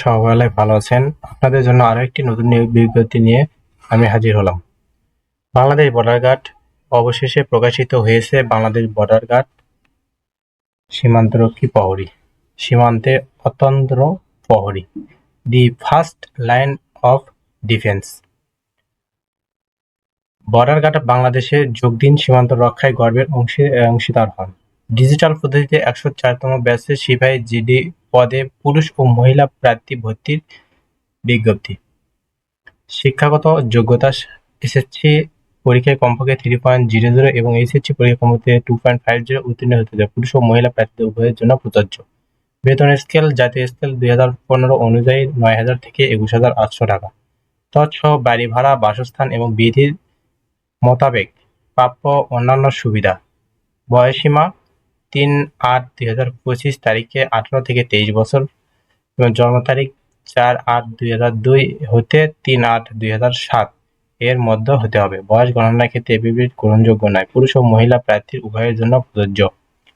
সবাই ভালো আছেন। আপনাদের জন্য আরো একটি নতুন নিয়োগ বিজ্ঞপ্তি নিয়ে আমি হাজির হলাম। বাংলাদেশ বর্ডার গার্ড অবশেষে প্রকাশিত হয়েছে। বাংলাদেশ বর্ডার গার্ড সীমান্তরক্ষী প্রহরী, সীমান্তে অতন্ত্র প্রহরী, the first line of defence. Border guard বাংলাদেশে যোগ দিন, সীমান্ত রক্ষায় গর্বের অংশীদার হন। ডিজিটাল পদ্ধতিতে ১০৪তম ব্যাচের সিপাহী জিডি পদে পুরুষ ও মহিলা প্রার্থী ভর্তির বিজ্ঞপ্তি। শিক্ষাগত যোগ্যতা: এসএসসি পরীক্ষায় কমপক্ষে 3.00 এবং এইচএসসি পরীক্ষায় কমপক্ষে 2.50 উত্তীর্ণ হতে হবে। পুরুষ ও মহিলা প্রার্থীদের উভয়ের জন্য প্রযোজ্য। বেতন স্কেল: জাতীয় স্কেল 2015 অনুযায়ী 9,000 থেকে 21,800 টাকা। তৎসহ বাড়ি ভাড়া, বাসস্থান এবং বিধির মোতাবেক প্রাপ্য অন্যান্য সুবিধা। বয়সসীমা: 3/8/2025 তারিখে 18 থেকে 23 বছর এবং জন্ম তারিখ 4/8/2002 হতে 3/8/2007 এর মধ্যে হতে হবে। বয়স গণনার ক্ষেত্রে এপিবিড গ্রহণযোগ্য নয়। পুরুষ ও মহিলা প্রার্থীর উভয়ের জন্য প্রযোজ্য।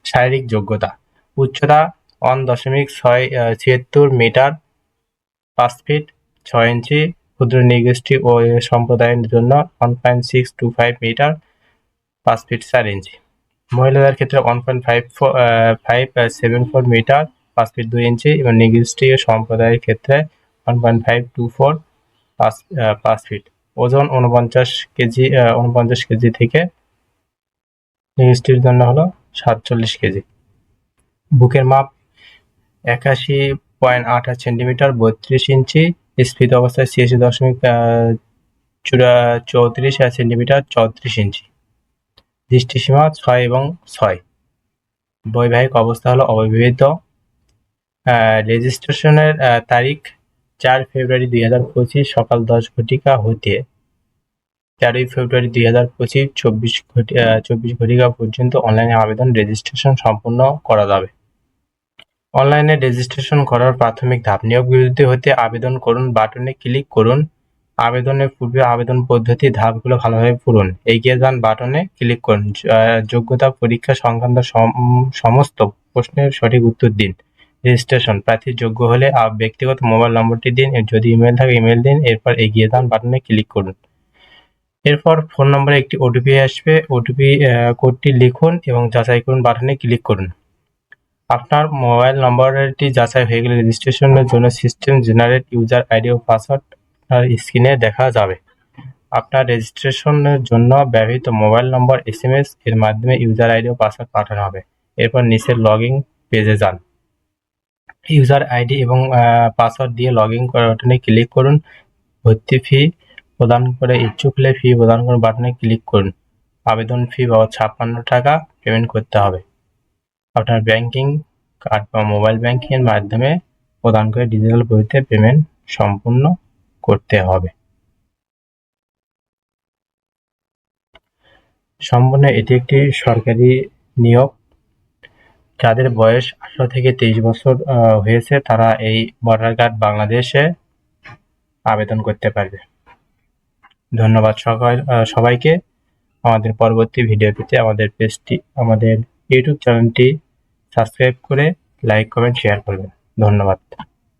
শারীরিক যোগ্যতা: উচ্চতা 1.76 মিটার 5 ফিট 6 ইঞ্চি, ক্ষুদ্র নৃগোষ্ঠী ও সম্প্রদায়ের জন্য 1.625 মিটার 5 ফিট 4 ইঞ্চি। মহিলাদের ক্ষেত্রে 1.574 মিটার 5 ফিট 2 ইঞ্চি এবং নৃগোষ্ঠী ও সম্প্রদায়ের ক্ষেত্রে 1.524 5 ফিট। ওজন 49 কেজি থেকে নৃগোষ্ঠীর জন্য হলো 47 কেজি। বুকের মাপ 81.88 সেন্টিমিটার 32 ইঞ্চি। স্ফীত অবস্থায় 86.34 সেন্টিমিটার 34 ইঞ্চি। দৃষ্টিসীমা 6 এবং 6। বৈবাহিক অবস্থা হলো অবিবাহিত। রেজিস্ট্রেশনের তারিখ 4 ফেব্রুয়ারি 2025 সকাল 10 ঘটিকা হতে 13 ফেব্রুয়ারি 2025 24 ঘটিকা পর্যন্ত অনলাইনে আবেদন রেজিস্ট্রেশন সম্পূর্ণ করা যাবে। অনলাইনে রেজিস্ট্রেশন করার প্রাথমিক ধাপ: নিয়োগ বিজ্ঞপ্তি হতে আবেদন করুন বাটনে ক্লিক করুন। আবেদনের পূর্বে আবেদন পদ্ধতি ধাপগুলো ভালোভাবে পড়ুন। এগিয়ে যান বাটনে ক্লিক করুন। যোগ্যতা পরীক্ষা সংক্রান্ত সমস্ত প্রশ্নের সঠিক উত্তর দিন। রেজিস্ট্রেশন: প্রার্থী যোগ্য হলে ব্যক্তিগত মোবাইল নম্বরটি দিন, যদি ইমেল থাকে ইমেল দিন। এরপর এগিয়ে যান বাটনে ক্লিক করুন। এরপর ফোন নম্বরে একটি ওটিপি আসবে। ওটিপি কোডটি লিখুন এবং যাচাই করুন বাটনে ক্লিক করুন। আপনার মোবাইল নম্বরটি যাচাই হয়ে গেলে রেজিস্ট্রেশনের জন্য সিস্টেম জেনারেট ইউজার আইডি ও পাসওয়ার্ড স্ক্রিনে দেখা যাবে। আপনার রেজিস্ট্রেশনের জন্য ব্যবহৃত মোবাইল নম্বর এসএমএস এর মাধ্যমে ইউজার আইডি ও পাসওয়ার্ড পাঠানো হবে। এরপর নিচের লগইন পেজে যান। ইউজার আইডি এবং পাসওয়ার্ড দিয়ে লগইন করার বাটনে ক্লিক করুন। ভর্তি ফি প্রদান করে ইচ্ছুক হলে ফি প্রদান করুন বাটনে ক্লিক করুন। আবেদন ফি 56 টাকা পেমেন্ট করতে হবে। আপনার ব্যাংকিং কার্ড বা মোবাইল ব্যাংকিং এর মাধ্যমে প্রদান করে ডিজিটাল পদ্ধতিতে পেমেন্ট সম্পূর্ণ করতে হবে। সম্পূর্ণ এটি একটি সরকারি নিয়োগ। যাদের বয়স 18 থেকে 23 বছর হয়েছে তারা এই বর্ডার গার্ড বাংলাদেশে আবেদন করতে পারবে। ধন্যবাদ সবাইকে। আমাদের পরবর্তী ভিডিও পেতে আমাদের ইউটিউব চ্যানেলটি সাবস্ক্রাইব করে লাইক কমেন্ট শেয়ার করবেন। ধন্যবাদ।